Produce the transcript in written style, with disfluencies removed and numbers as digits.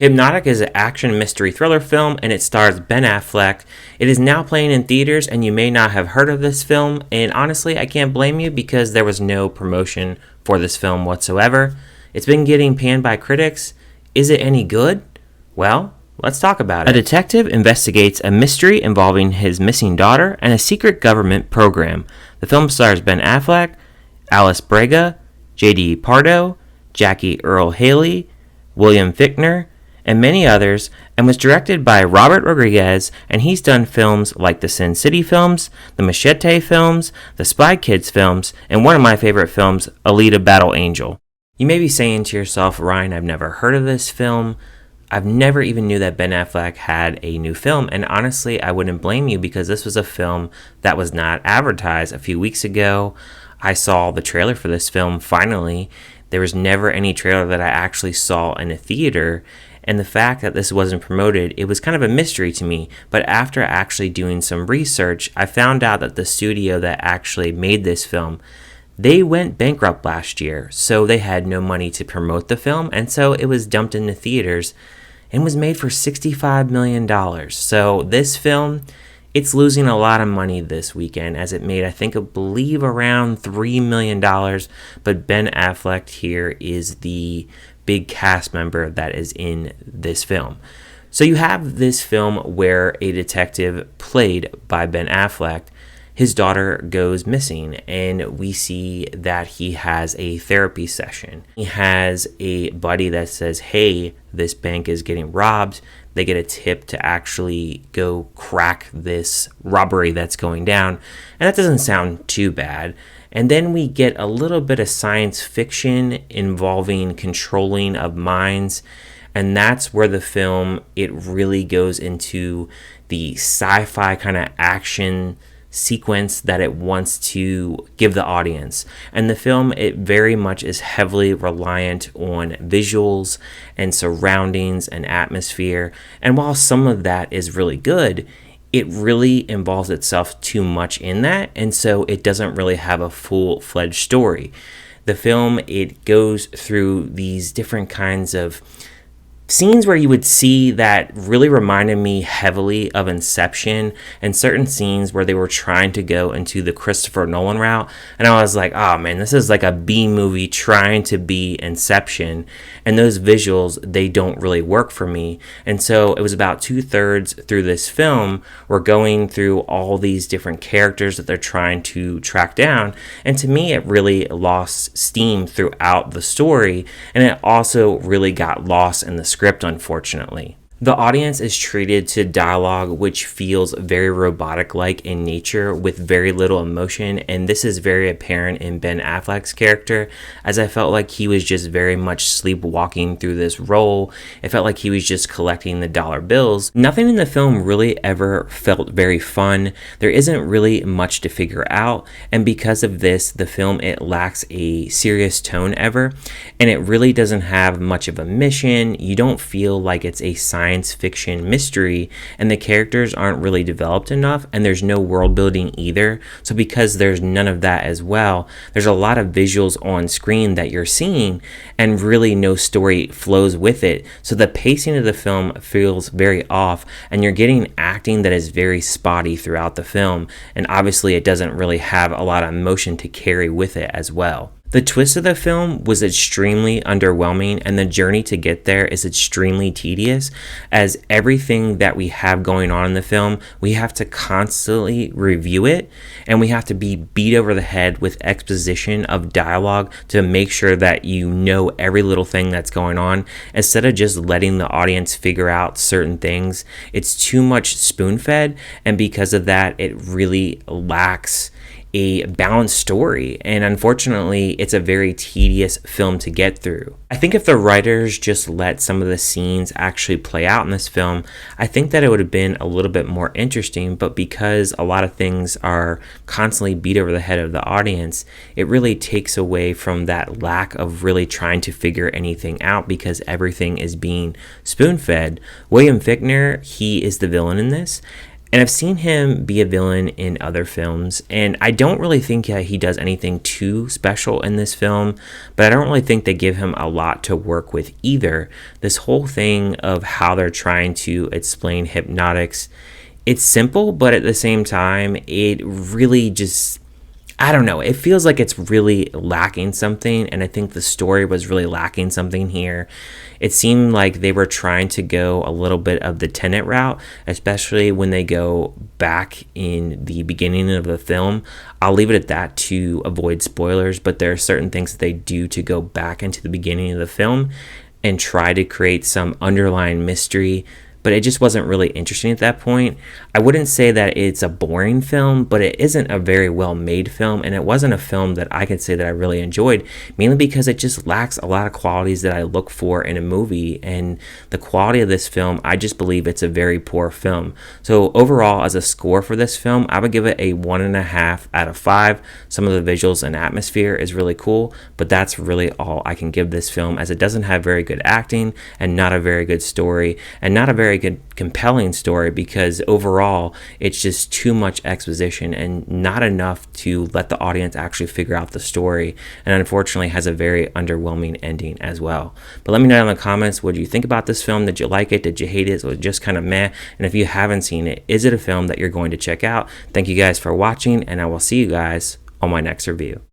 Hypnotic is an action mystery thriller film and it stars Ben Affleck. It is now playing in theaters and you may not have heard of this film, and honestly I can't blame you because there was no promotion for this film whatsoever. It's been getting panned by critics. Is it any good? Well, let's talk about it. A detective investigates a mystery involving his missing daughter and a secret government program. The film stars Ben Affleck, Alice Braga, J.D. Pardo, Jackie Earle Haley, William Fichtner, and many others, and was directed by Robert Rodriguez, and he's done films like the Sin City films, the Machete films, the Spy Kids films, and one of my favorite films, Alita Battle Angel. You may be saying to yourself, Ryan, I've never heard of this film. I've never even knew that Ben Affleck had a new film, and honestly, I wouldn't blame you because this was a film that was not advertised a few weeks ago. I saw the trailer for this film finally. There was never any trailer that I actually saw in a theater, and the fact that this wasn't promoted, it was kind of a mystery to me. But after actually doing some research, I found out that the studio that actually made this film, they went bankrupt last year, so they had no money to promote the film, and so it was dumped into theaters and was made for $65 million. So this film, it's losing a lot of money this weekend, as it made, I believe around $3 million, but Ben Affleck here is the big cast member that is in this film. So you have this film where a detective played by Ben Affleck, his daughter goes missing, and we see that he has a therapy session. He has a buddy that says, hey, this bank is getting robbed. They get a tip to actually go crack this robbery that's going down, and that doesn't sound too bad. And then we get a little bit of science fiction involving controlling of minds, and that's where the film, it really goes into the sci-fi kind of action sequence that it wants to give the audience. And the film, it very much is heavily reliant on visuals and surroundings and atmosphere. And while some of that is really good, it really involves itself too much in that, and so it doesn't really have a full-fledged story. The film, it goes through these different kinds of scenes where you would see that really reminded me heavily of Inception, and certain scenes where they were trying to go into the Christopher Nolan route, and I was like, oh man, this is like a B movie trying to be Inception, and those visuals, they don't really work for me. And so it was about 2/3 through this film, we're going through all these different characters that they're trying to track down, and to me it really lost steam throughout the story, and it also really got lost in the script, unfortunately. The audience is treated to dialogue which feels very robotic-like in nature with very little emotion, and this is very apparent in Ben Affleck's character, as I felt like he was just very much sleepwalking through this role. It felt like he was just collecting the dollar bills. Nothing in the film really ever felt very fun. There isn't really much to figure out, and because of this, the film, it lacks a serious tone ever, and it really doesn't have much of a mission. You don't feel like it's a science fiction mystery, and the characters aren't really developed enough, and there's no world building either. So because there's none of that as well, there's a lot of visuals on screen that you're seeing, and really no story flows with it. So the pacing of the film feels very off, and you're getting acting that is very spotty throughout the film, and obviously it doesn't really have a lot of emotion to carry with it as well. The twist of the film was extremely underwhelming, and the journey to get there is extremely tedious, as everything that we have going on in the film, we have to constantly review it, and we have to be beat over the head with exposition of dialogue to make sure that you know every little thing that's going on, instead of just letting the audience figure out certain things. It's too much spoon-fed, and because of that, it really lacks a balanced story, and unfortunately it's a very tedious film to get through. I think if the writers just let some of the scenes actually play out in this film, I think that it would have been a little bit more interesting, but because a lot of things are constantly beat over the head of the audience, it really takes away from that lack of really trying to figure anything out because everything is being spoon-fed. William Fichtner, he is the villain in this, And I've seen him be a villain in other films, and I don't really think he does anything too special in this film, but I don't really think they give him a lot to work with either. This whole thing of how they're trying to explain hypnotics, it's simple, but at the same time, it really just, I don't know. It feels like it's really lacking something, and I think the story was really lacking something here. It seemed like they were trying to go a little bit of the Tenet route, especially when they go back in the beginning of the film. I'll leave it at that to avoid spoilers, but there are certain things that they do to go back into the beginning of the film and try to create some underlying mystery, but it just wasn't really interesting at that point. I wouldn't say that it's a boring film, but it isn't a very well made film, and it wasn't a film that I could say that I really enjoyed, mainly because it just lacks a lot of qualities that I look for in a movie. And the quality of this film, I just believe it's a very poor film. So overall, as a score for this film, I would give it a 1.5 out of 5. Some of the visuals and atmosphere is really cool, but that's really all I can give this film, as it doesn't have very good acting and not a very good story and not a very good compelling story, because overall it's just too much exposition and not enough to let the audience actually figure out the story, and unfortunately has a very underwhelming ending as well. But let me know in the comments, what do you think about this film? Did you like it? Did you hate it? Was it just kind of meh? And if you haven't seen it, is it a film that you're going to check out? Thank you guys for watching, and I will see you guys on my next review.